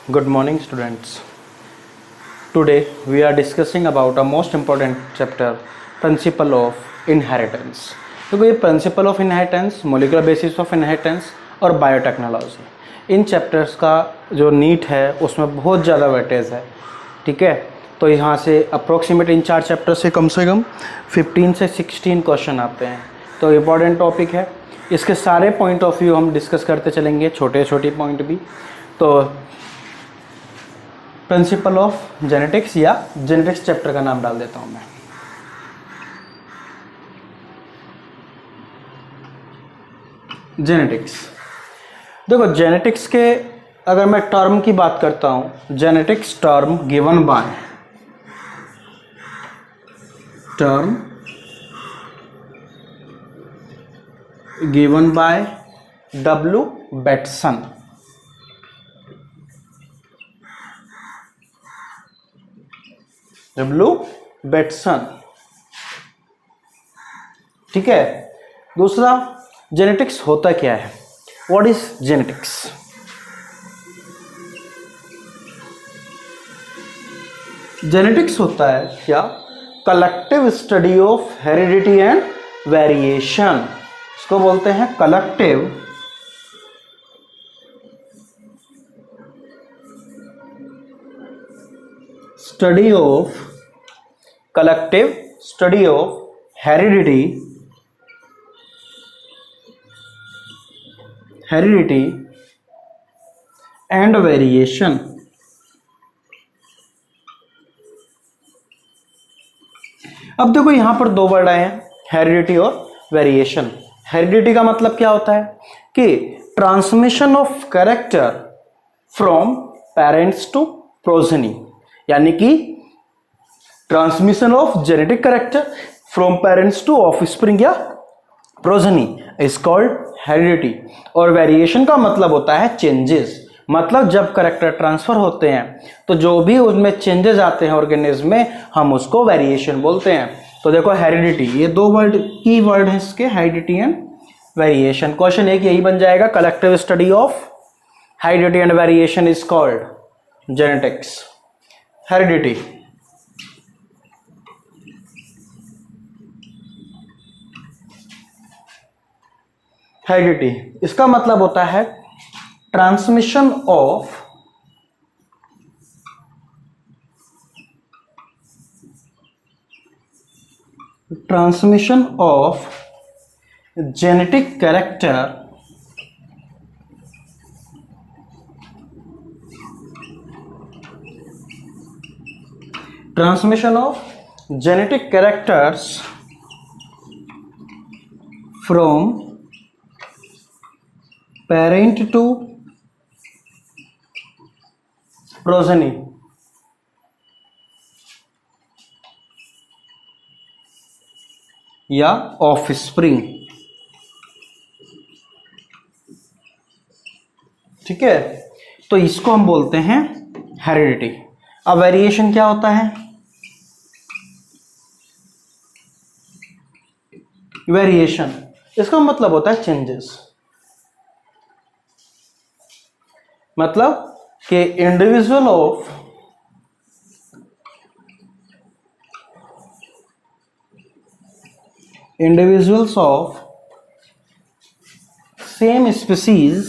Good morning, students. Today we are discussing about a most important chapter, principle of inheritance. क्योंकि ये principle of inheritance, molecular basis of inheritance और biotechnology, इन chapters का जो NEET है उसमें बहुत ज़्यादा वेटेज है. ठीक है, तो यहाँ से अप्रोक्सीमेट इन 4 चैप्टर से कम 15 से 16 क्वेश्चन आते हैं. तो इम्पॉर्टेंट टॉपिक है. इसके सारे पॉइंट ऑफ व्यू हम डिस्कस करते चलेंगे, छोटे छोटे पॉइंट भी. तो प्रिंसिपल ऑफ जेनेटिक्स या जेनेटिक्स चैप्टर का नाम डाल देता हूं मैं. जेनेटिक्स, देखो जेनेटिक्स के अगर मैं टर्म की बात करता हूं, genetics term given by W Bateson. ठीक है. दूसरा, जेनेटिक्स होता क्या है? What is genetics? जेनेटिक्स होता है क्या? Collective study of heredity and variation. इसको बोलते हैं collective study of heredity and variation. अब देखो यहां पर 2 वर्ड आए हैं, हेरिडिटी और वेरिएशन. हेरिडिटी का मतलब क्या होता है कि transmission of character from parents to progeny, यानी कि transmission of genetic character from parents to offspring या प्रोजेनी इज कॉल्ड हेरिडिटी. और वेरिएशन का मतलब होता है चेंजेस. मतलब जब कैरेक्टर ट्रांसफर होते हैं तो जो भी उसमें चेंजेस आते हैं ऑर्गेनिज्म में, हम उसको वेरिएशन बोलते हैं. तो देखो हेरिडिटी, ये 2 वर्ड की वर्ड है इसके, हेरिडिटी एंड वेरिएशन. क्वेश्चन एक यही बन जाएगा, collective study of heredity and variation is called genetics. Heredity, इसका मतलब होता है transmission of genetic character from parent to progeny. या ऑफस्प्रिंग. ठीक है, तो इसको हम बोलते हैं हेरिडिटी. अब वेरिएशन क्या होता है? वेरिएशन इसका मतलब होता है चेंजेस. मतलब कि individuals of same species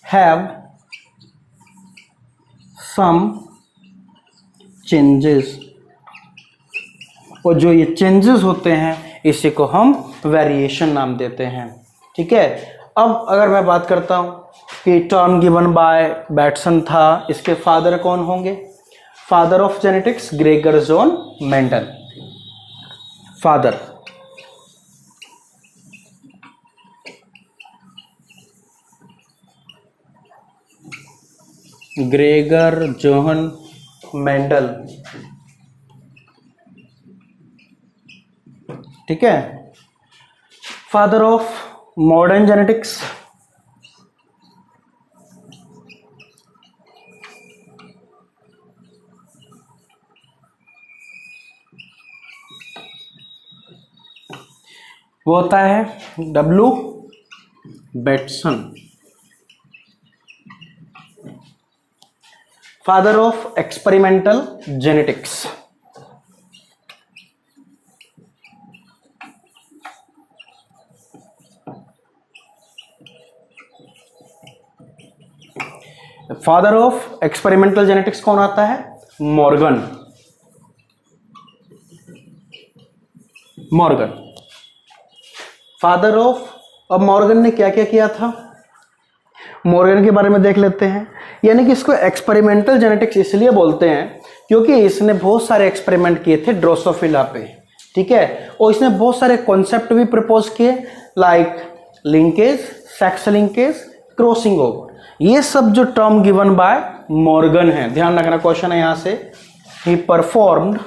have some changes. और जो ये चेंजेस होते हैं इसी को हम वेरिएशन नाम देते हैं. ठीक है. अब अगर मैं बात करता हूं कि टर्म गिवन बाय बैटसन था, इसके फादर कौन होंगे? Father of genetics Gregor John Mendel. Father Gregor Johan Mendel. ठीक है. फादर ऑफ मॉडर्न जेनेटिक्स वो होता है W. Bateson, father of experimental genetics. Father of experimental genetics कौन आता है? मॉर्गन। Morgan father of. अब मॉर्गन ने क्या क्या किया था, मॉर्गन के बारे में देख लेते हैं। यानी कि इसको एक्सपेरिमेंटल जेनेटिक्स इसलिए बोलते हैं क्योंकि इसने बहुत सारे एक्सपेरिमेंट किए थे ड्रोसोफिला पे, ठीक है। और इसने बहुत सारे कॉन्सेप्ट भी प्रपोज किए, like linkage, sex linkage, crossing over. ये सब जो टर्म गिवन बाय मॉर्गन है, ध्यान रखना क्वेश्चन है यहां से। ही performed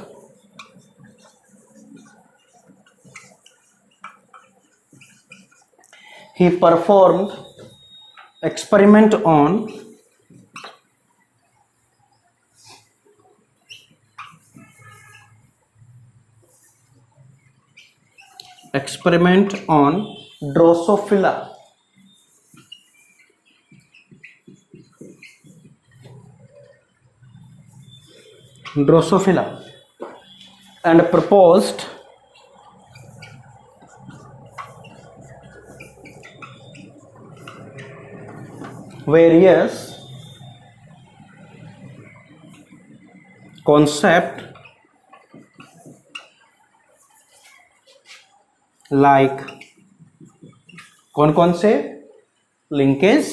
experiment on Drosophila. And proposed various concept like कौन से? Linkage,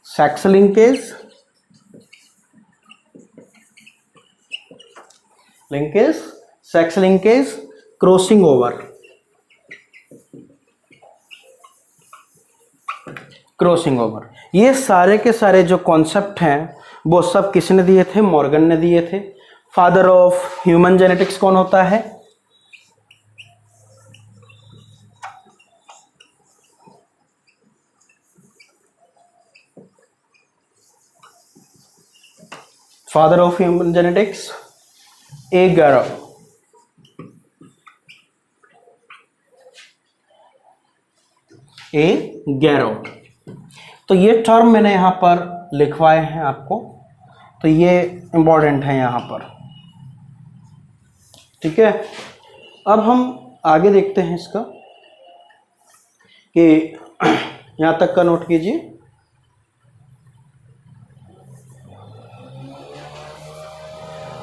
sex linkage, crossing over. ये सारे के सारे जो कॉन्सेप्ट हैं वो सब किसने दिए थे? मॉर्गन ने दिए थे। फादर ऑफ ह्यूमन जेनेटिक्स कौन होता है? फादर ऑफ ह्यूमन जेनेटिक्स ए गैरो। तो ये टर्म मैंने यहां पर लिखवाए हैं आपको, तो ये इंपॉर्टेंट है यहां पर, ठीक है। अब हम आगे देखते हैं इसका, कि यहां तक का नोट कीजिए।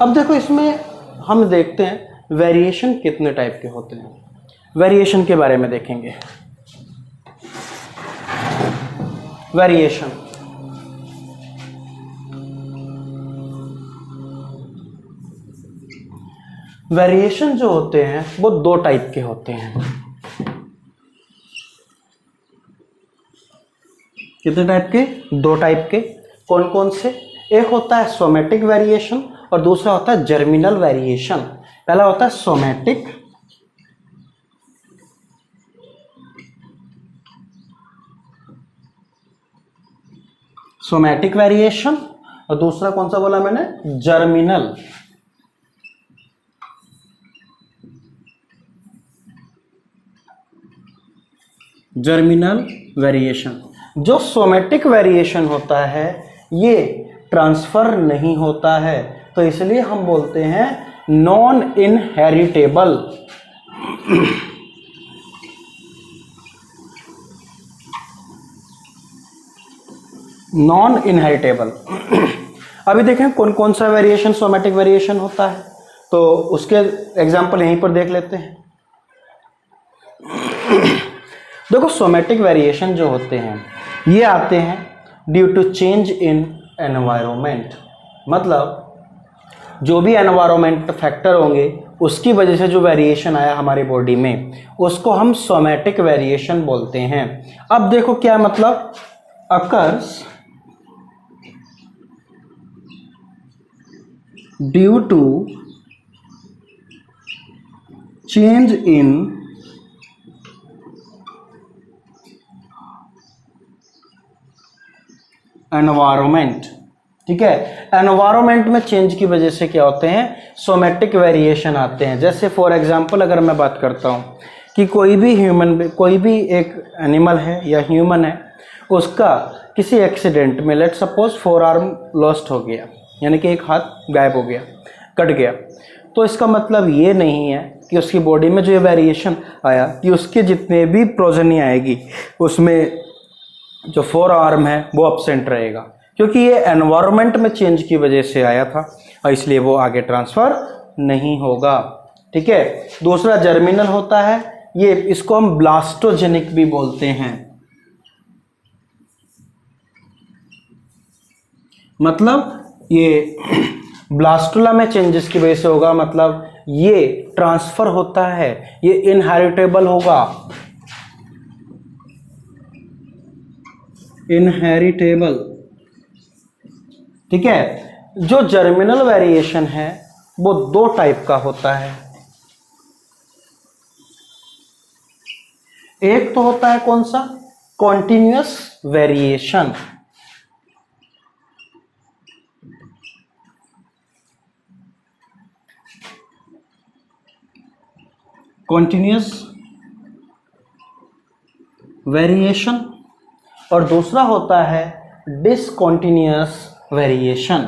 अब देखो इसमें हम देखते हैं वेरिएशन कितने टाइप के होते हैं, वेरिएशन के बारे में देखेंगे। वेरिएशन जो होते हैं वो दो टाइप के होते हैं। कितने टाइप के? दो टाइप के। कौन कौन से? एक होता है सोमेटिक वेरिएशन और दूसरा होता है जर्मिनल वेरिएशन। पहला होता है सोमेटिक वेरिएशन, और दूसरा कौन सा बोला मैंने? जर्मिनल। वेरिएशन। जो सोमेटिक वेरिएशन होता है ये ट्रांसफर नहीं होता है, तो इसलिए हम बोलते हैं नॉन इनहेरिटेबल। Non inheritable. अभी देखें कौन कौन सा वेरिएशन सोमेटिक वेरिएशन होता है, तो उसके एग्जांपल यहीं पर देख लेते हैं। देखो सोमेटिक वेरिएशन जो होते हैं ये आते हैं due to change in environment, मतलब जो भी एनवायरनमेंट फैक्टर होंगे उसकी वजह से जो वेरिएशन आया हमारी बॉडी में उसको हम सोमेटिक वेरिएशन बोलते हैं। अब देखो क्या मतलब, occurs due to change in environment. ठीक है। एनवायरमेंट में चेंज की वजह से क्या होते हैं, सोमेटिक वेरिएशन आते हैं। जैसे फॉर एग्जांपल अगर मैं बात करता हूँ कि कोई भी एक एनिमल है या ह्यूमन है, उसका किसी एक्सीडेंट में लेट सपोज 4 आर्म लॉस्ट हो गया, यानी कि एक हाथ गायब हो गया, कट गया, तो इसका मतलब ये नहीं है कि उसकी बॉडी में जो ये वेरिएशन आया कि उसके जितने भी प्रोजनी आएगी उसमें जो 4 आर्म है वो अब्सेंट रहेगा, क्योंकि ये एनवायरनमेंट में चेंज की वजह से आया था और इसलिए वो आगे ट्रांसफर नहीं होगा। ठीक है। दूसरा जर्मिनल होता है, ये इसको हम ब्लास्टोजेनिक भी बोलते हैं, मतलब ये ब्लास्टुला में चेंजेस की वजह से होगा, मतलब ये ट्रांसफर होता है, ये इनहेरिटेबल होगा, इनहेरिटेबल। ठीक है। जो जर्मिनल वेरिएशन है वो 2 टाइप का होता है, एक तो होता है कौन सा, कॉन्टिन्यूअस वेरिएशन, कॉन्टिन्यूअस वेरिएशन, और दूसरा होता है डिसकॉन्टिन्यूअस वेरिएशन।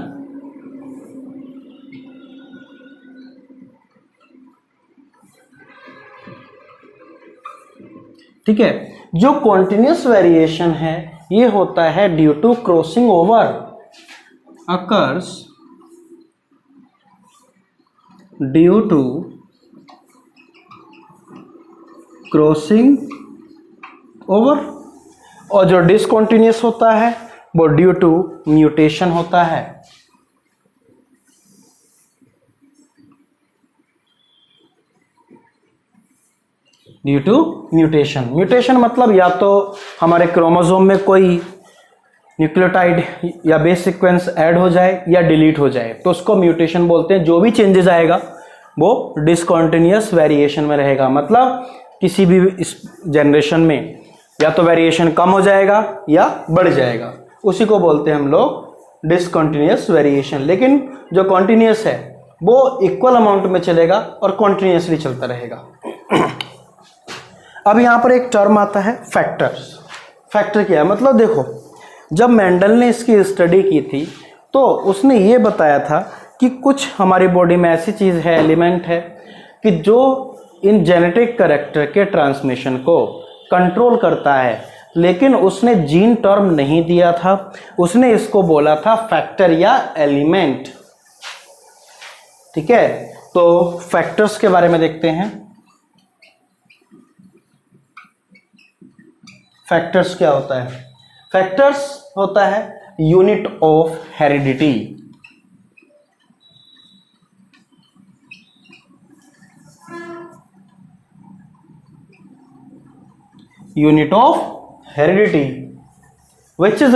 ठीक है। जो कॉन्टिन्यूअस वेरिएशन है ये होता है due to crossing over, occurs due to crossing over, और जो डिसकॉन्टिन्यूअस होता है वो ड्यू टू म्यूटेशन होता है। ड्यू टू म्यूटेशन, म्यूटेशन मतलब या तो हमारे क्रोमोसोम में कोई न्यूक्लियोटाइड या बेस सीक्वेंस ऐड हो जाए या डिलीट हो जाए, तो उसको म्यूटेशन बोलते हैं। जो भी चेंजेस आएगा वो डिसकॉन्टिन्यूअस वेरिएशन में रहेगा, मतलब किसी भी इस जनरेशन में या तो वेरिएशन कम हो जाएगा या बढ़ जाएगा, उसी को बोलते हैं हम लोग डिसकॉन्टिन्यूअस वेरिएशन। लेकिन जो कॉन्टिन्यूअस है वो इक्वल अमाउंट में चलेगा और कॉन्टिन्यूअसली चलता रहेगा। अब यहाँ पर एक टर्म आता है फैक्टर्स। फैक्टर क्या है, मतलब देखो जब मेंडल ने इसकी स्टडी की थी तो उसने ये बताया था कि कुछ हमारी बॉडी में ऐसी चीज़ है, एलिमेंट है कि जो इन जेनेटिक कैरेक्टर के ट्रांसमिशन को कंट्रोल करता है, लेकिन उसने जीन टर्म नहीं दिया था, उसने इसको बोला था फैक्टर या एलिमेंट। ठीक है। तो फैक्टर्स के बारे में देखते हैं। फैक्टर्स क्या होता है, फैक्टर्स होता है unit of heredity. Unit of heredity which is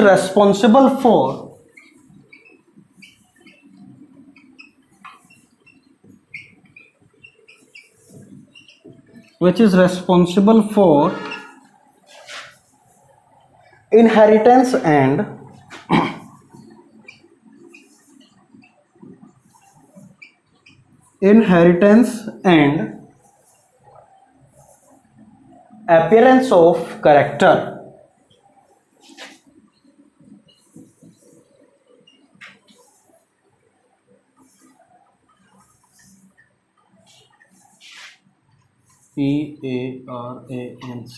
responsible for inheritance and appearance of character।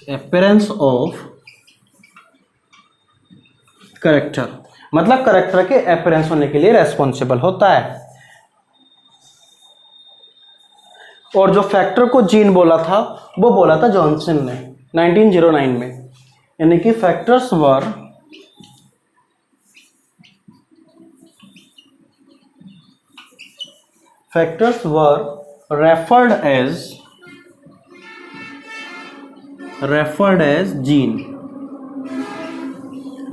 appearance of character, मतलब करेक्टर के अपीयरेंस होने के लिए रेस्पॉन्सिबल होता है। और जो फैक्टर को जीन बोला था वो बोला था जॉनसन ने 1909 में, यानी कि factors were referred as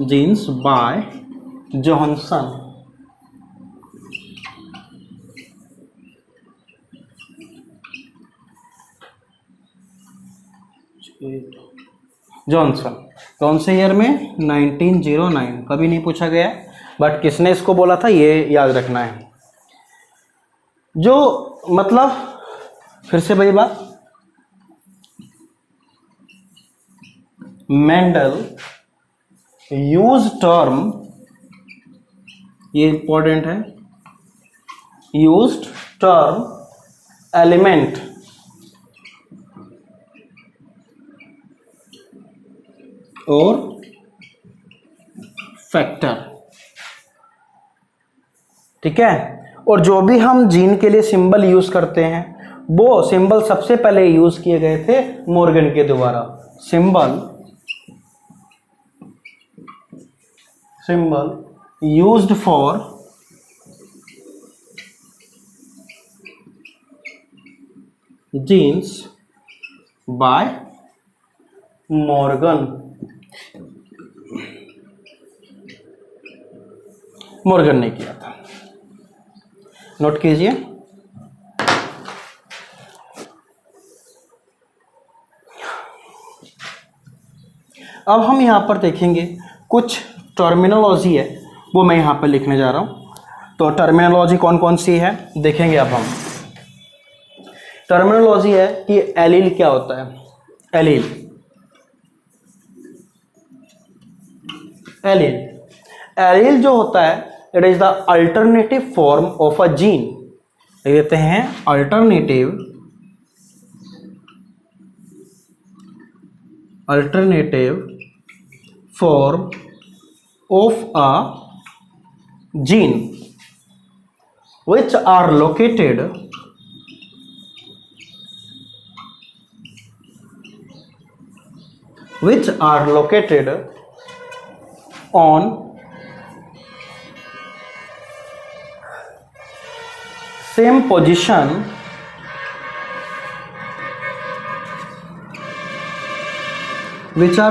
genes by Johnson। Johnson कौन से ईयर में, 1909। कभी नहीं पूछा गया बट किसने इसको बोला था ये याद रखना है। जो मतलब फिर से वही बात, मेंडल यूज टर्म, ये इंपॉर्टेंट है, यूज्ड टर्म एलिमेंट और फैक्टर, ठीक है। और जो भी हम जीन के लिए सिंबल यूज करते हैं वो सिंबल सबसे पहले यूज किए गए थे मॉर्गन के द्वारा। Symbol used for genes by Morgan ने किया था, नोट कीजिए। अब हम यहां पर देखेंगे कुछ टर्मिनोलॉजी है, वो मैं यहां पर लिखने जा रहा हूं। तो टर्मिनोलॉजी कौन कौन सी है देखेंगे अब हम। टर्मिनोलॉजी है कि एलील क्या होता है। एलील जो होता है, it is the alternative form of a gene. कहते हैं alternative form of a gene which are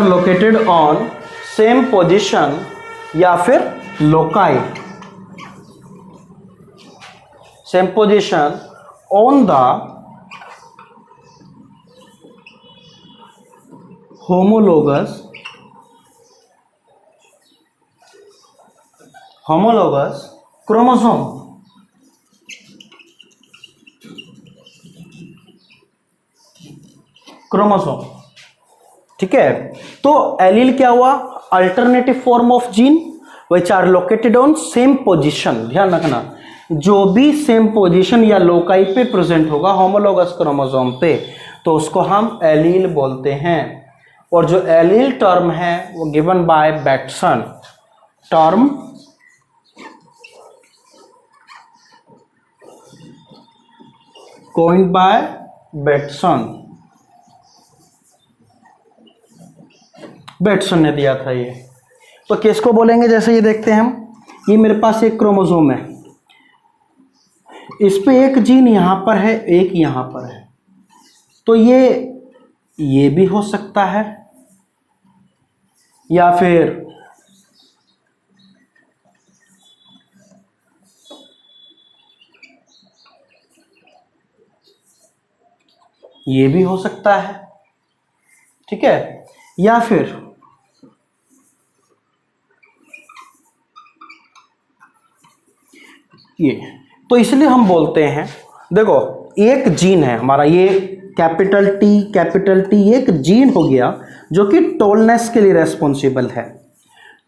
located on same position या फिर loci, same position on the homologous chromosome. ठीक है। तो एलील क्या हुआ, alternative form of gene which are located on same position. ध्यान रखना, जो भी सेम पोजीशन या लोकाई पे प्रेजेंट होगा होमोलोगस क्रोमोसोम पे, तो उसको हम एलील बोलते हैं। और जो एलील टर्म है वो given by Bateson, term coined by Bateson ने दिया था ये। तो किसको बोलेंगे, जैसे ये देखते हैं हम, ये मेरे पास एक क्रोमोसोम है, इस पे एक जीन यहां पर है, एक यहां पर है, तो ये भी हो सकता है या फिर ये भी हो सकता है, ठीक है, या फिर ये। तो इसलिए हम बोलते हैं, देखो एक जीन है हमारा, ये कैपिटल टी एक जीन हो गया जो कि टॉलनेस के लिए रेस्पॉन्सिबल है।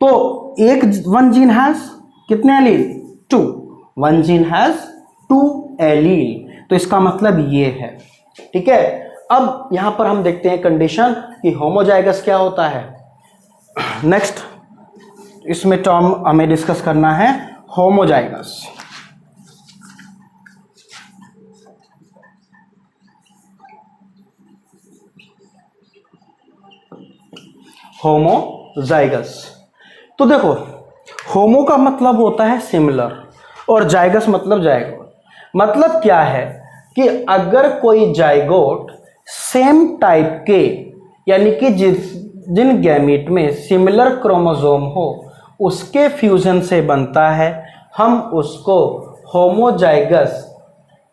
तो वन जीन हैज कितने allele, 2, one gene has 2 allele. तो इसका मतलब ये है, ठीक है। अब यहां पर हम देखते हैं कंडीशन कि होमोजाइगस क्या होता है। नेक्स्ट इसमें टर्म हमें डिस्कस करना है, होमोजाइगस। तो देखो, होमो का मतलब होता है सिमिलर और जाइगस मतलब जाइगोट। मतलब क्या है कि अगर कोई जाइगोट सेम टाइप के, यानी कि जिन गैमीट में सिमिलर क्रोमोसोम हो उसके फ्यूजन से बनता है, हम उसको होमोजाइगस,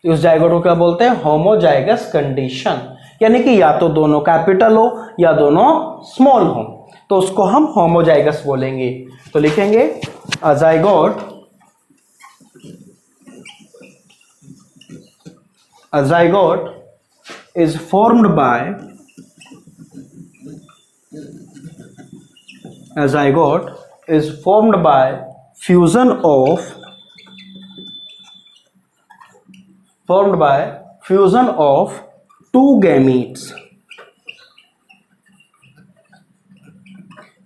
उस जाइगोट को क्या बोलते हैं, होमोजाइगस कंडीशन। यानी कि या तो दोनों कैपिटल हो या दोनों स्मॉल हो, तो उसको हम होमोजाइगस बोलेंगे। तो लिखेंगे A zygote is formed by fusion of two gametes.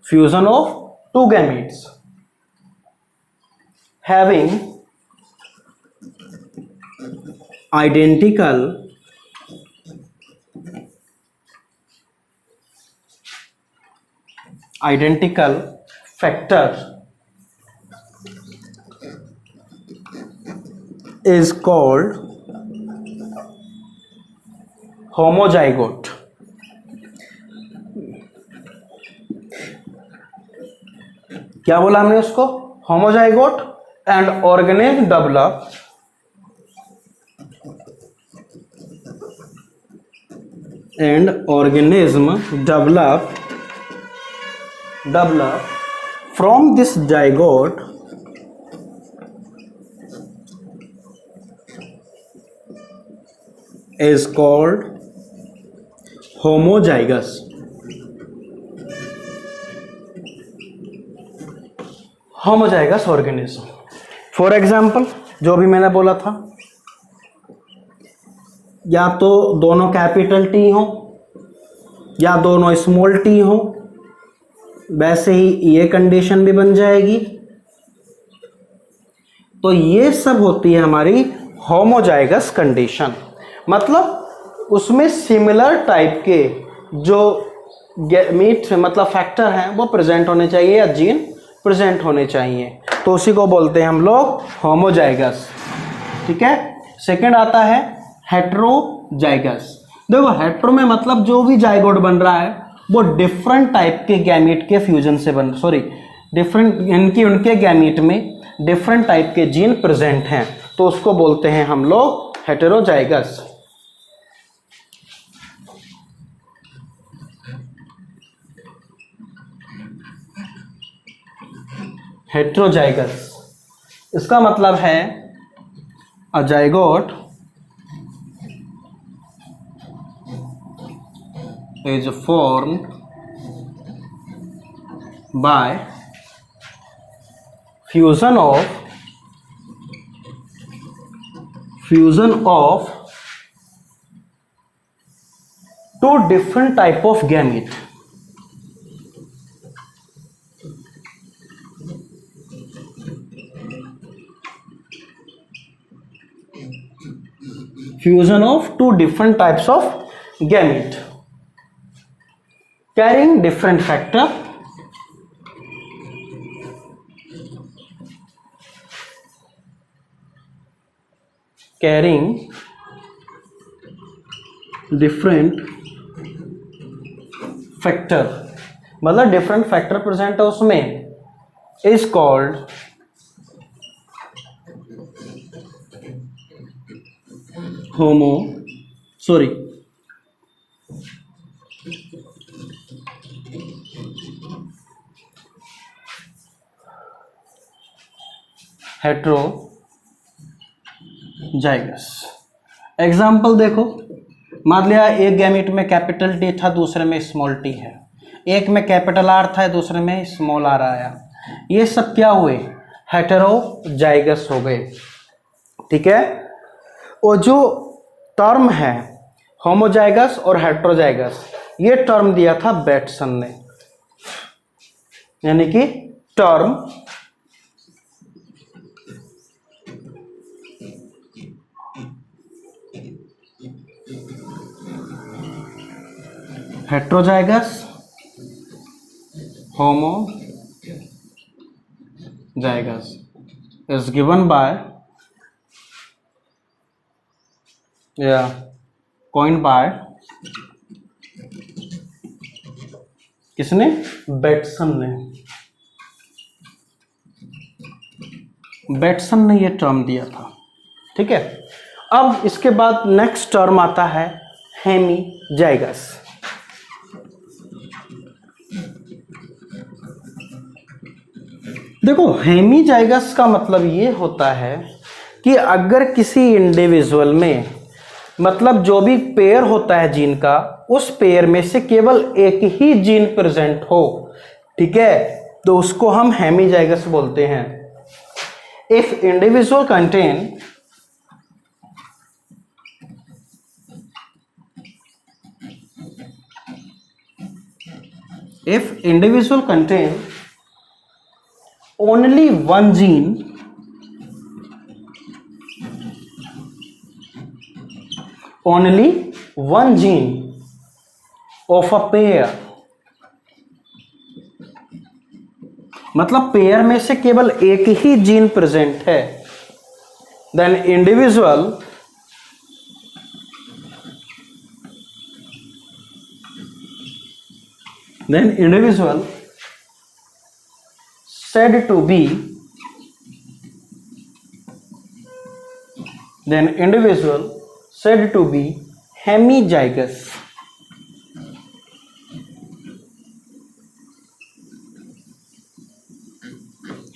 Fusion of two gametes having identical factor is called homozygote. क्या बोला हमने उसको? Homozygote and organism develop from this zygote is called homozygous. Homozygous organism. For example जो भी मैंने बोला था, या तो दोनों कैपिटल टी हो या दोनों स्मॉल टी हो, वैसे ही ये कंडीशन भी बन जाएगी. तो ये सब होती है हमारी होमोजाइगस कंडीशन. मतलब उसमें सिमिलर टाइप के जो मीट मतलब फैक्टर हैं वो प्रेजेंट होने चाहिए या जीन प्रेजेंट होने चाहिए, तो उसी को बोलते हैं हम लोग होमोजाइगस. ठीक है. सेकंड आता है हेट्रोजाइगस. देखो हेट्रो में मतलब जो भी जाइगोट बन रहा है वो डिफरेंट टाइप के गैमीट के फ्यूजन से उनके गैमीट में डिफरेंट टाइप के जीन प्रेजेंट हैं, तो उसको बोलते हैं हम लोग हेटेरोजाइगस. हेट्रोजाइगस इसका मतलब है अ zygote is formed by fusion of two different type of gamete. Fusion of two different types of gamete carrying different factor मतलब डिफरेंट फैक्टर प्रेजेंट है उसमें, इज कॉल्ड हेट्रोजाइगस. एग्जाम्पल देखो, मान लिया एक गैमीट में कैपिटल टी था, दूसरे में स्मॉल टी है, एक में कैपिटल आर था, दूसरे में स्मॉल आर आया. ये सब क्या हुए? हेटेरोजाइगस हो गए. ठीक है. और जो टर्म है होमोजाइगस और हेट्रोजाइगस, ये टर्म दिया था बैटसन ने, यानी कि term heterozygous homozygous is given by coined by किसने? बैटसन ने. बैटसन ने ये टर्म दिया था. ठीक है. अब इसके बाद नेक्स्ट टर्म आता है हेमीजाइगस. देखो हेमीजाइगस का मतलब ये होता है कि अगर किसी इंडिविजुअल में मतलब जो भी पेयर होता है जीन का, उस पेयर में से केवल एक ही जीन प्रेजेंट हो, ठीक है, तो उसको हम हेमीजाइगस बोलते हैं। If individual contain only one gene of a pair, मतलब पेयर में से केवल एक ही जीन प्रेजेंट है, then individual said to be hemizygous।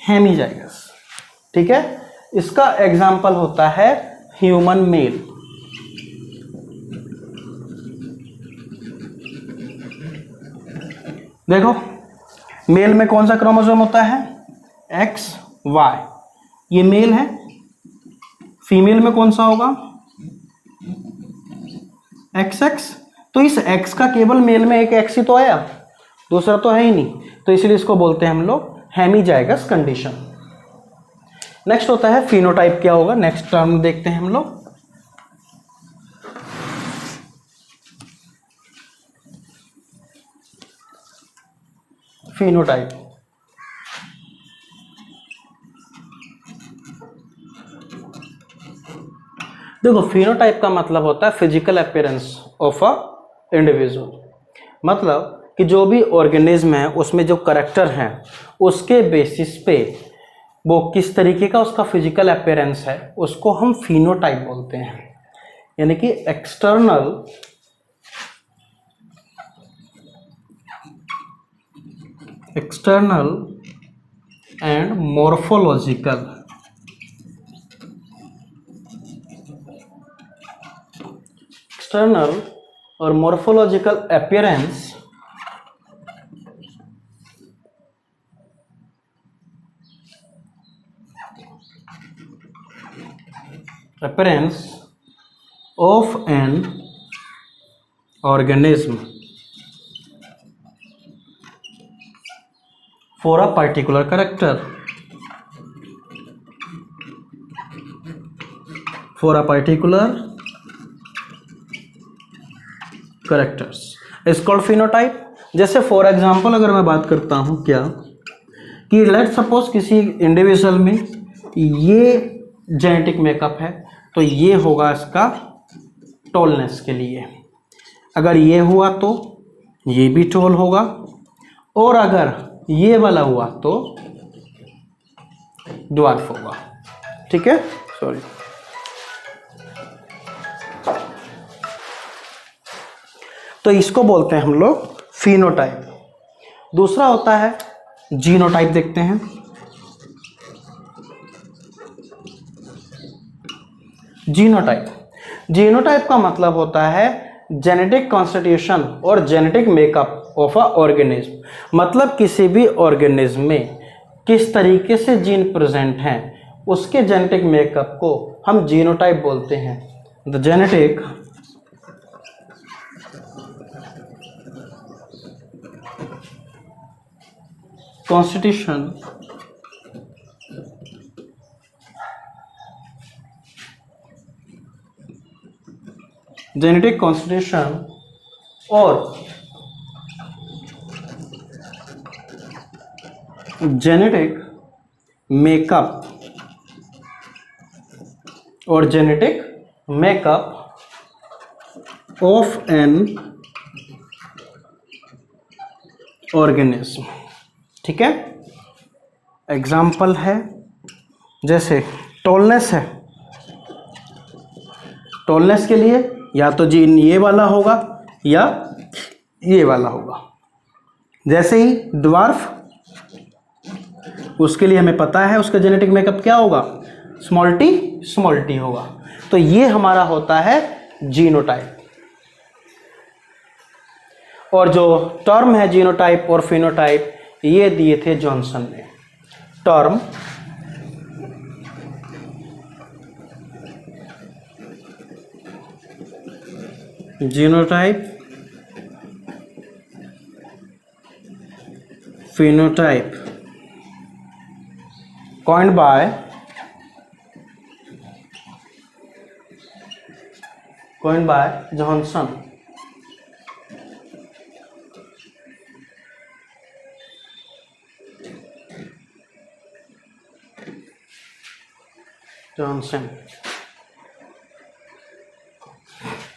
Hemizygous, ठीक है। इसका एग्जाम्पल होता है ह्यूमन मेल। देखो मेल में कौन सा क्रोमोसोम होता है, एक्स वाई, ये मेल है। फीमेल में कौन सा होगा, एक्स एक्स। तो इस एक्स का केवल मेल में एक एक्स ही तो आया, दूसरा तो है ही नहीं, तो इसलिए इसको बोलते हैं हम लोग हेमीजाइगस कंडीशन। नेक्स्ट होता है फिनोटाइप। क्या होगा नेक्स्ट टर्म देखते हैं हम लोग। फिनोटाइप, देखो फिनोटाइप का मतलब होता है physical appearance of a individual, मतलब कि जो भी ऑर्गेनिज्म है उसमें जो करैक्टर हैं उसके बेसिस पे वो किस तरीके का उसका फिजिकल अपीयरेंस है, उसको हम फिनोटाइप बोलते हैं। यानी कि एक्सटर्नल एंड मॉर्फोलॉजिकल, एक्सटर्नल और morphological appearance of an organism for a particular character, is called phenotype। जैसे फॉर एग्जाम्पल अगर मैं बात करता हूं क्या कि लेट सपोज किसी इंडिविजुअल में ये जेनेटिक मेकअप है, तो ये होगा इसका टॉलनेस के लिए, अगर ये हुआ तो ये भी टॉल होगा, और अगर ये वाला हुआ तो ड्वार्फ होगा, ठीक है। सॉरी, तो इसको बोलते हैं हम लोग फिनोटाइप। दूसरा होता है जीनोटाइप। देखते हैं जीनोटाइप का मतलब होता है जेनेटिक कॉन्स्टिट्यूशन और genetic makeup of a organism, मतलब किसी भी ऑर्गेनिज्म में किस तरीके से जीन प्रेजेंट हैं उसके जेनेटिक मेकअप को हम जीनोटाइप बोलते हैं। द जेनेटिक कॉन्स्टिट्यूशन और genetic makeup of an organism, ठीक है। एग्जाम्पल है जैसे टॉलनेस है, टॉलनेस के लिए या तो जीन ये वाला होगा या ये वाला होगा। जैसे ही ड्वार्फ उसके लिए हमें पता है उसका जेनेटिक मेकअप क्या होगा, स्मॉल टी होगा। तो ये हमारा होता है जीनोटाइप। और जो टर्म है जीनोटाइप और फिनोटाइप ये दिए थे जॉनसन ने। Term genotype, phenotype coined by Johnson।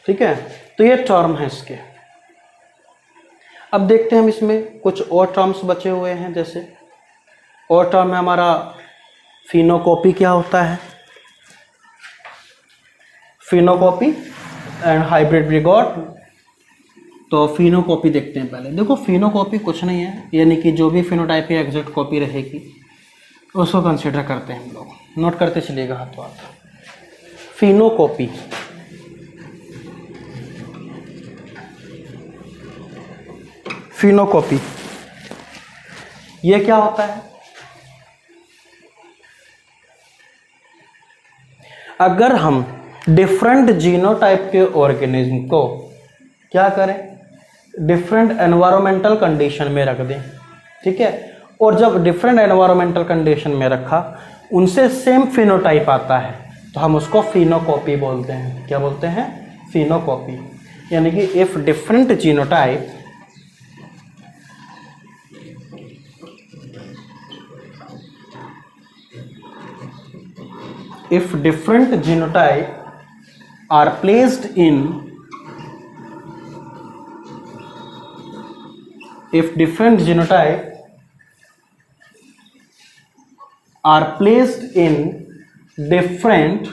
ठीक है, तो ये टर्म है इसके। अब देखते हैं हम इसमें कुछ और टर्म्स बचे हुए हैं। जैसे और टर्म है हमारा फिनोकॉपी। क्या होता है फिनोकॉपी एंड हाइब्रिड विगोर। तो फिनोकॉपी देखते हैं पहले। देखो फिनोकॉपी कुछ नहीं है, यानी कि जो भी फिनोटाइप की एग्जैक्ट कॉपी रहेगी उसको कंसिडर करते हैं हम लोग। नोट करते चलिएगा हाथों हाथ। फिनोकॉपी फिनोकॉपी ये क्या होता है? अगर हम डिफरेंट जीनोटाइप के ऑर्गेनिज्म को क्या करें, डिफरेंट एनवायरमेंटल कंडीशन में रख दें, ठीक है, और जब डिफरेंट एनवायरमेंटल कंडीशन में रखा उनसे सेम फिनोटाइप आता है तो हम उसको फिनोकॉपी बोलते हैं। क्या बोलते हैं? फिनोकॉपी। यानी कि if different genotype if different genotype are placed in if different genotype are placed in different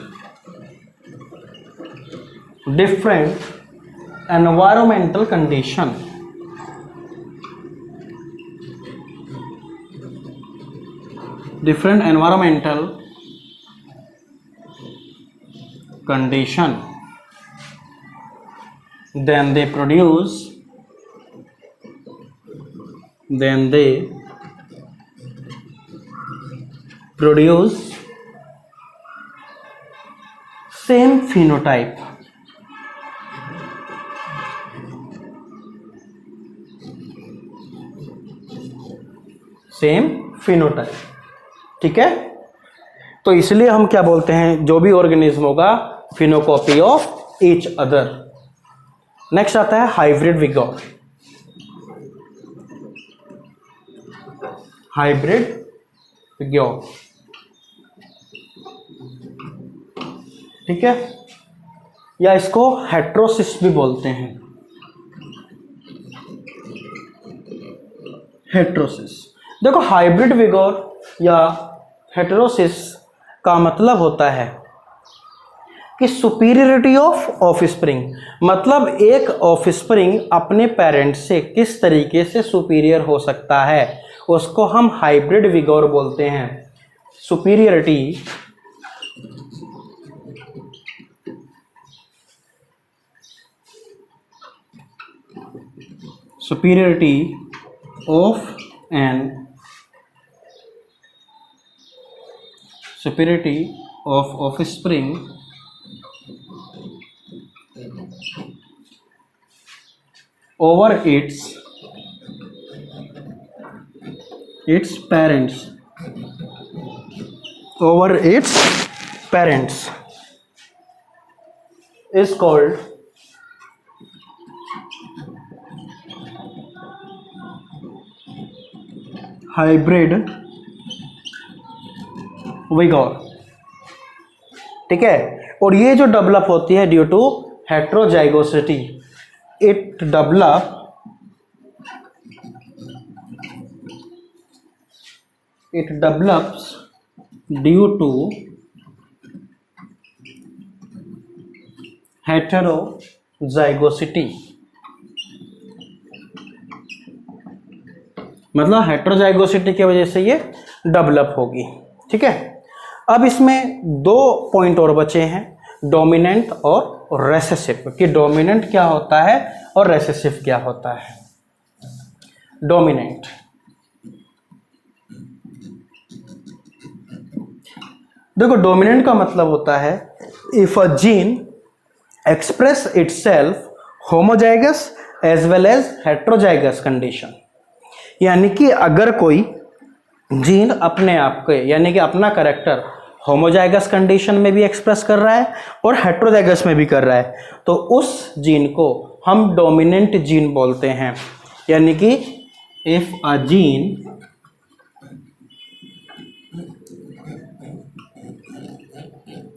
environmental condition, different environmental condition, then they produce same phenotype, ठीक है। तो इसलिए हम क्या बोलते हैं, जो भी ऑर्गेनिज्म होगा phenocopy of each other. Next आता है हाइब्रिड विगोर। हाइब्रिड विगोर, ठीक है, या इसको हेट्रोसिस भी बोलते हैं। हेट्रोसिस। देखो हाइब्रिड विगोर या हेट्रोसिस का मतलब होता है कि सुपीरियरिटी ऑफ ऑफस्प्रिंग, मतलब एक ऑफस्प्रिंग अपने पेरेंट से किस तरीके से सुपीरियर हो सकता है, उसको हम हाइब्रिड विगोर बोलते हैं। Superiority of offspring over its parents, is called hybrid vigour, ठीक है। और ये जो डेवलप होती है due to heterozygosity, it develops due to heterozygosity, मतलब हेट्रोजाइगोसिटी की वजह से ये डेवलप होगी। ठीक है, अब इसमें दो पॉइंट और बचे हैं, डोमिनेंट और रेसेसिव, कि डोमिनेंट क्या होता है और रेसेसिव क्या होता है। डोमिनेंट, देखो डोमिनेंट का मतलब होता है if a gene express itself homozygous as well as heterozygous condition, यानी कि अगर कोई जीन अपने आप के यानी कि अपना कैरेक्टर होमोजाइगस कंडीशन में भी एक्सप्रेस कर रहा है और हेट्रोजाइगस में भी कर रहा है, तो उस जीन को हम डोमिनेंट जीन बोलते हैं। यानी कि if a gene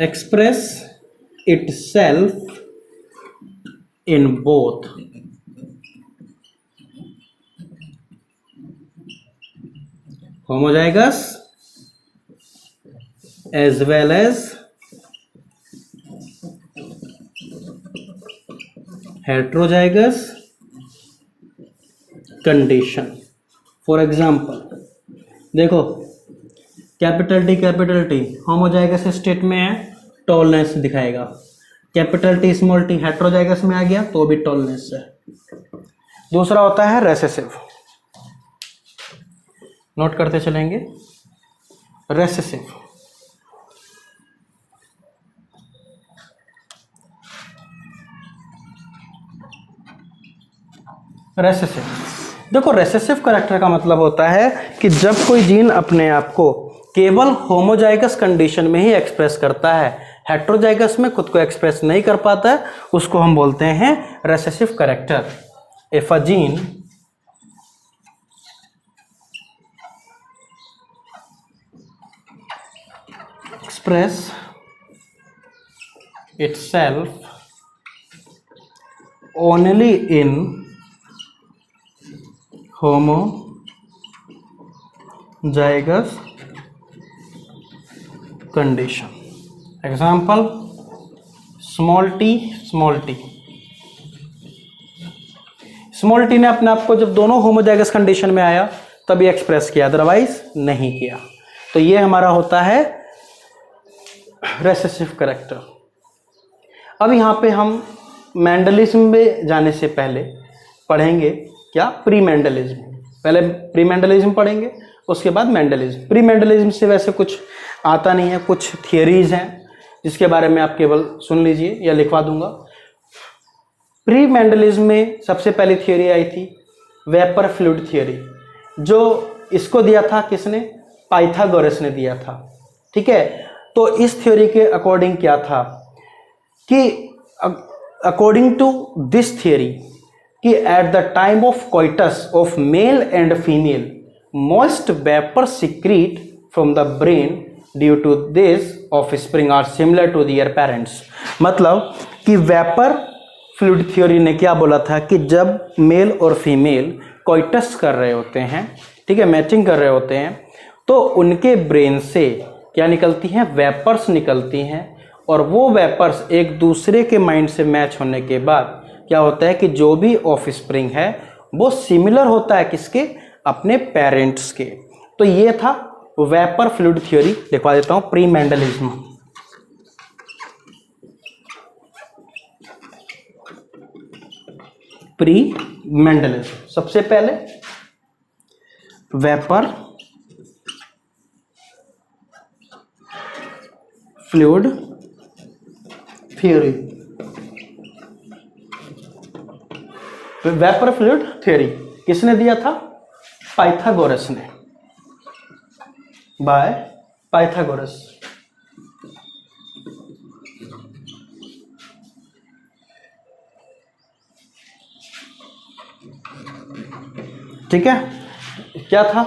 express itself in both homozygous as well as heterozygous condition। For example देखो, कैपिटल टी होमोजाइगस स्टेट में है, टॉलनेस दिखाएगा। Capital T small T heterozygous में आ गया तो भी टॉलनेस है। दूसरा होता है रेसेसिव, नोट करते चलेंगे। रेसेसिव, रेसेसिव देखो, रेसेसिव कैरेक्टर का मतलब होता है कि जब कोई जीन अपने आप को केवल होमोजाइगस कंडीशन में ही एक्सप्रेस करता है, हेट्रोजाइगस में खुद को एक्सप्रेस नहीं कर पाता है, उसको हम बोलते हैं recessive character. If a gene express itself only in homozygous condition। Example small T ने अपने आप को जब दोनों होमोजाइगस कंडीशन में आया तभी एक्सप्रेस किया, अदरवाइज नहीं किया। तो ये हमारा होता है रेसेसिव कैरेक्टर। अब यहाँ पे हम मेंडलिज्म में जाने से पहले पढ़ेंगे क्या, प्री मेंडलिज्म। पहले प्री मेंडलिज्म पढ़ेंगे, उसके बाद मेंडलिज्म। प्री मेंडलिज्म से वैसे कुछ आता नहीं है, कुछ थियरीज हैं जिसके बारे में आप केवल सुन लीजिए या लिखवा दूंगा। प्री मेंडलिज्म में सबसे पहली थियरी आई थी वेपर फ्लूइड थियरी, जो इसको दिया था किसने, पाइथागोरस ने दिया था। ठीक है, तो इस थ्योरी के अकॉर्डिंग क्या था कि अकॉर्डिंग टू दिस थियरी कि at the time of coitus of male and female most vapour secrete from the brain due to this offspring are similar to their parents. मतलब कि वेपर फ्लूइड थ्योरी ने क्या बोला था कि जब mail और फीमेल कोइटस कर रहे होते हैं, ठीक है, मैचिंग कर रहे होते हैं, तो उनके ब्रेन से क्या निकलती हैं, वेपर्स निकलती हैं, और वो वेपर्स एक दूसरे के माइंड से मैच होने के बाद क्या होता है कि जो भी ऑफस्प्रिंग है वो सिमिलर होता है किसके, अपने पेरेंट्स के। तो ये था वेपर फ्लूइड थ्योरी। लिखवा देता हूं, प्री मेंडलिज्म। प्री मेंडलिज्म, सबसे पहले vapour fluid theory. Vapour fluid theory किसने दिया था, पाइथागोरस ने, बाय पाइथागोरस। ठीक है, क्या था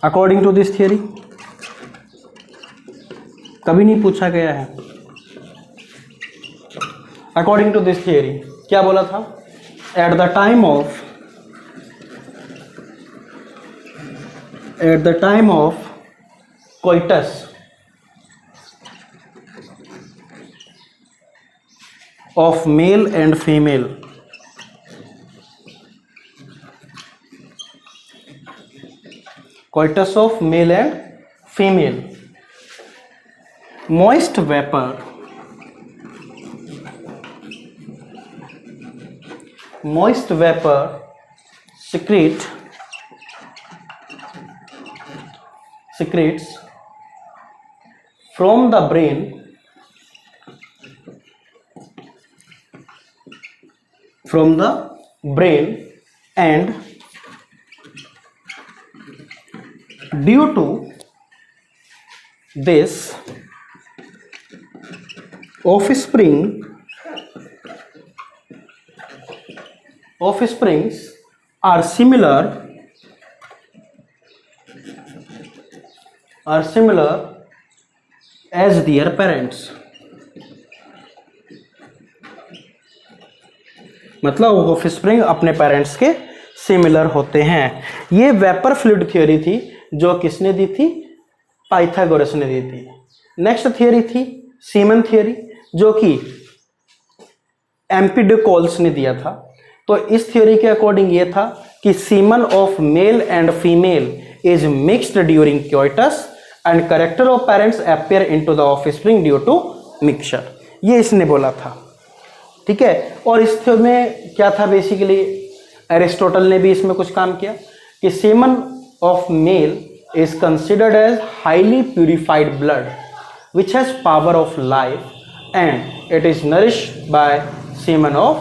अकॉर्डिंग टू दिस थियरी, कभी नहीं पूछा गया है। अकॉर्डिंग टू दिस थियरी क्या बोला था, eight the time of coitus of male and female coitus of male and female. Moist vapor secretes from the brain and due to this offsprings are similar as their parents. मतलब offspring अपने parents के similar होते हैं। ये vapour fluid theory थी जो किसने दी थी? पाइथागोरस ने दी थी। नेक्स्ट थ्योरी थी सीमन थ्योरी जो कि एम्पिडिकोल्स ने दिया था। तो इस थ्योरी के अकॉर्डिंग ये था कि semen of male and female is mixed during coitus and character of parents appear into the offspring due to mixture. ये इसने बोला था, ठीक है। और इस में क्या था बेसिकली, एरिस्टोटल ने भी इसमें कुछ काम किया कि semen of male is considered as highly purified blood which has power of life and it is nourished by semen of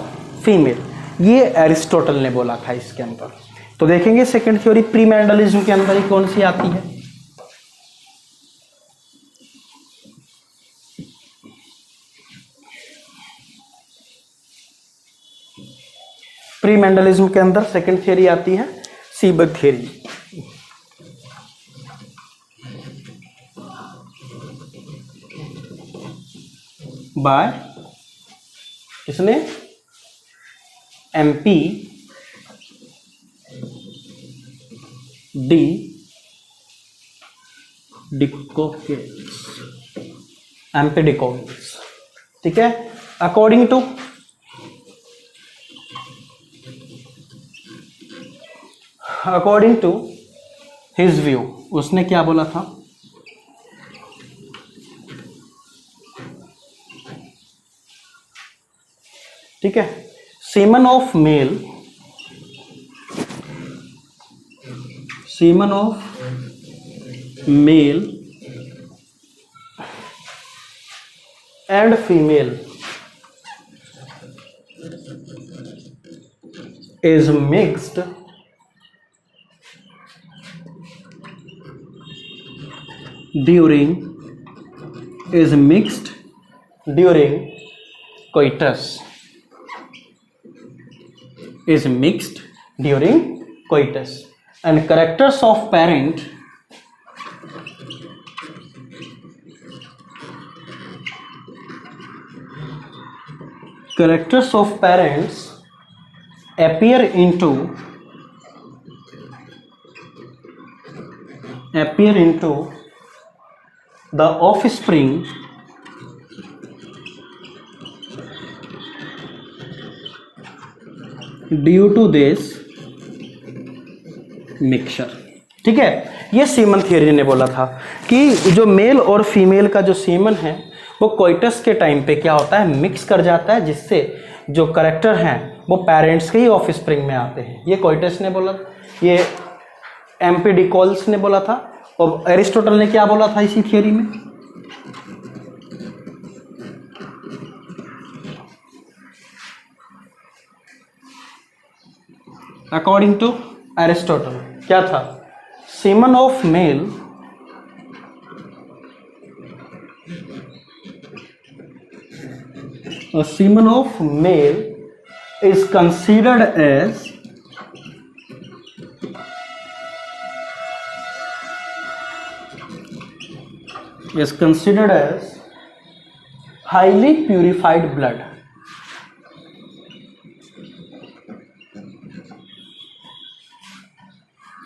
female. ये एरिस्टोटल ने बोला था इसके अंदर। तो देखेंगे सेकंड थ्योरी प्री मेंडलिज्म के अंदर ही कौन सी आती है। प्री मेंडलिज्म के अंदर सेकंड थ्योरी आती है सीबर्ग थ्योरी। बाय किसने? MP डी डिकोकेट्स, ठीक है। अकॉर्डिंग टू हिज व्यू उसने क्या बोला था? ठीक है, semen of male and female is mixed during coitus. And characters of parent characters of parents appear into the offspring due to this mixture. ठीक है, ये सीमन थियरी ने बोला था कि जो मेल और फीमेल का जो सीमन है वो कोइटस के टाइम पे क्या होता है, मिक्स कर जाता है, जिससे जो करेक्टर हैं वो पेरेंट्स के ही ऑफस्प्रिंग में आते हैं। ये कोइटस ने बोला, ये एम्पिडिकोल्स ने बोला था, और एरिस्टोटल ने क्या बोला था इसी थियरी में, अकॉर्डिंग टू एरिस्टोटल क्या था, semen of mail is considered as highly purified blood.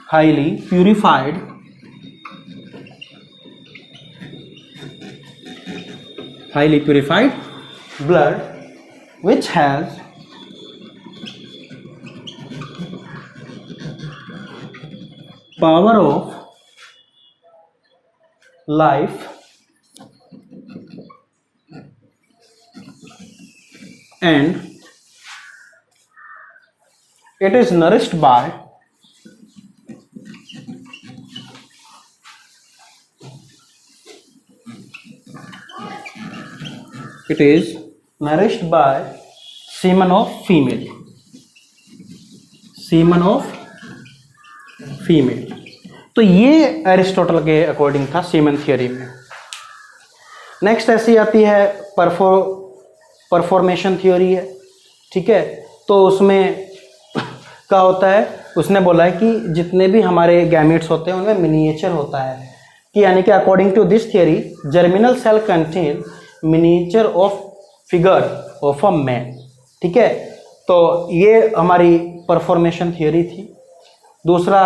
Highly purified blood which has power of life and it is nourished by semen of female, semen of female. तो ये Aristotle के according था semen theory में। Next ऐसी आती है परफॉर्मेशन theory है, ठीक है। तो उसमें क्या होता है, उसने बोला है कि जितने भी हमारे गैमेट्स होते हैं उनमें मिनिएचर होता है, कि यानी कि according to this theory germinal cell contain miniature of figure of a man, ठीक है। तो ये हमारी परफॉर्मेशन थियोरी थी। दूसरा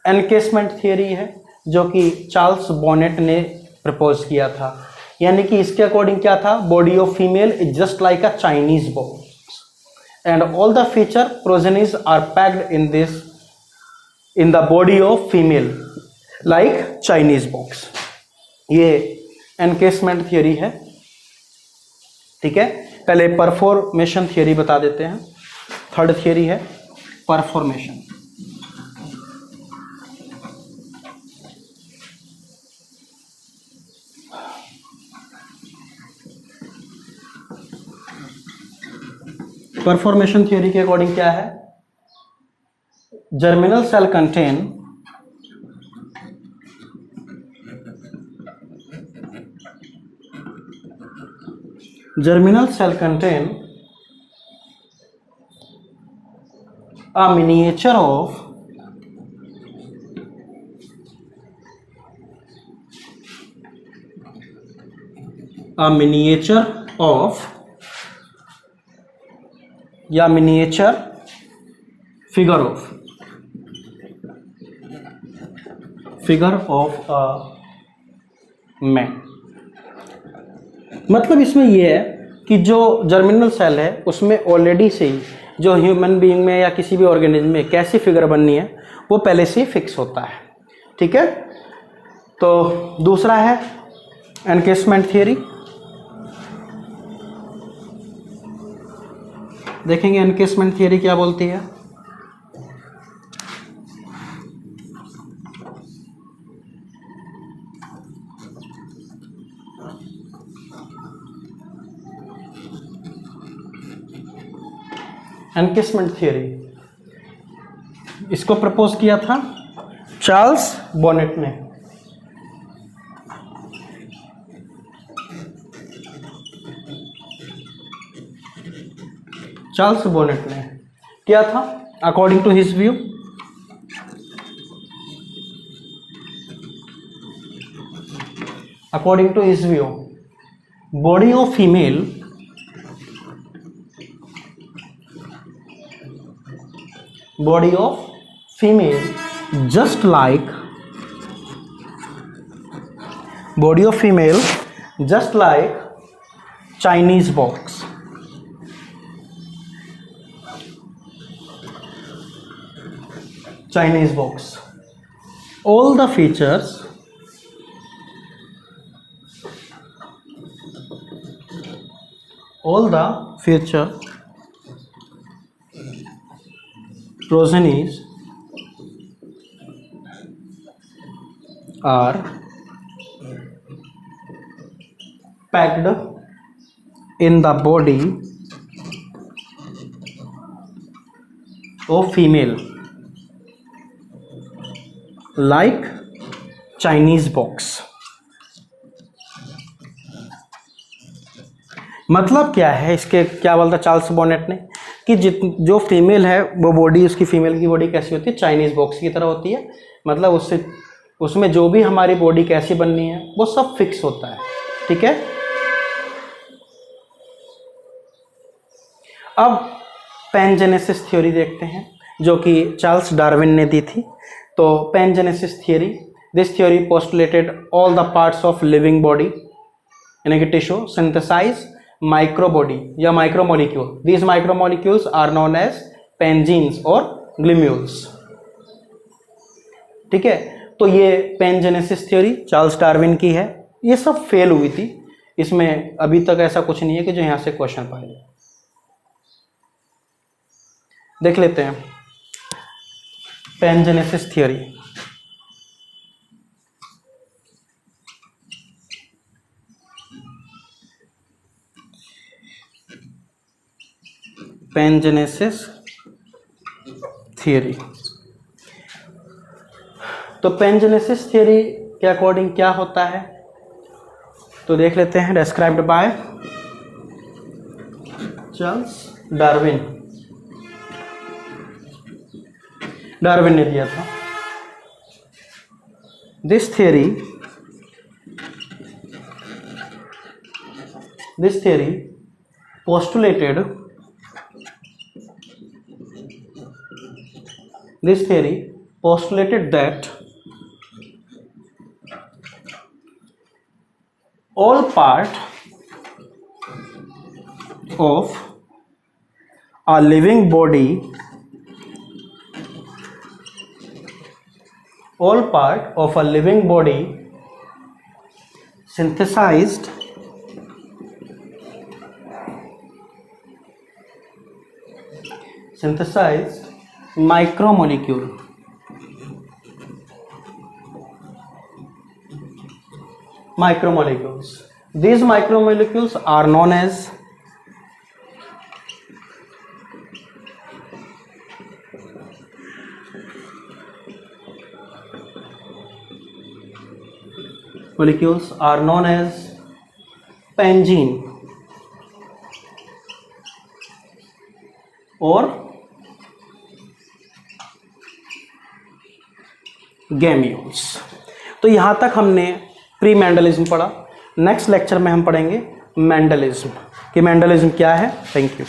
एनकेसमेंट थियोरी है जो कि चार्ल्स बॉनेट ने प्रपोज किया था, यानी कि इसके अकॉर्डिंग क्या था, body of female is just like a Chinese box and all the feature progenies are packed in the body of female like Chinese box. ये एनकेसमेंट थियोरी है, ठीक है। पहले परफॉर्मेशन थियोरी बता देते हैं। थर्ड थियोरी है परफॉर्मेशन। परफॉर्मेशन थ्योरी के अकॉर्डिंग क्या है, germinal cell contain a miniature of या miniature figure of a man. मतलब इसमें यह है कि जो जर्मिनल सेल है उसमें ऑलरेडी से ही जो ह्यूमन बीइंग में या किसी भी ऑर्गेनिज्म में कैसी फिगर बननी है वो पहले से ही फिक्स होता है, ठीक है। तो दूसरा है एनकेसमेंट थियरी। देखेंगे एनकेसमेंट थियरी क्या बोलती है। एनकेसमेंट थियरी इसको प्रपोज किया था चार्ल्स बॉनेट ने। चार्ल्स बॉनेट ने क्या था, according to his view body of female just like Chinese box। all the features progenies are packed in the body of female like Chinese box। मतलब क्या है, इसके क्या बोलता चार्ल्स बॉनेट ने कि जो फीमेल है वो बॉडी, उसकी फीमेल की बॉडी कैसी होती है, चाइनीज बॉक्स की तरह होती है। मतलब उसमें जो भी हमारी बॉडी कैसी बननी है वो सब फिक्स होता है, ठीक है। अब पैनजेनेसिस थ्योरी देखते हैं जो कि चार्ल्स डार्विन ने दी थी। तो pangenesis theory, this theory postulated all the parts of living body यानी कि टिश्यू सिंथेसाइज माइक्रोबॉडी या micromolecule. These micromolecules are known as pangenes और ग्लिम्यूल्स, ठीक है। तो ये पैनजेनेसिस थ्योरी चार्ल्स डार्विन की है, ये सब फेल हुई थी, इसमें अभी तक ऐसा कुछ नहीं है कि जो यहां से क्वेश्चन पाए। देख लेते हैं पैनजेनेसिस थ्योरी। पैनजेनेसिस थ्योरी, तो पैनजेनेसिस थ्योरी के अकॉर्डिंग क्या होता है, तो देख लेते हैं। Described by Charles Darwin, Darwin ने दिया था। This theory postulated that all part of a living body synthesized macromolecule macromolecules. These macromolecules are known as पेंजीन और गैमियोल्स। तो यहां तक हमने प्री मेंडलिज्म पढ़ा। नेक्स्ट लेक्चर में हम पढ़ेंगे मेंडलिज्म कि मेंडलिज्म क्या है। Thank you.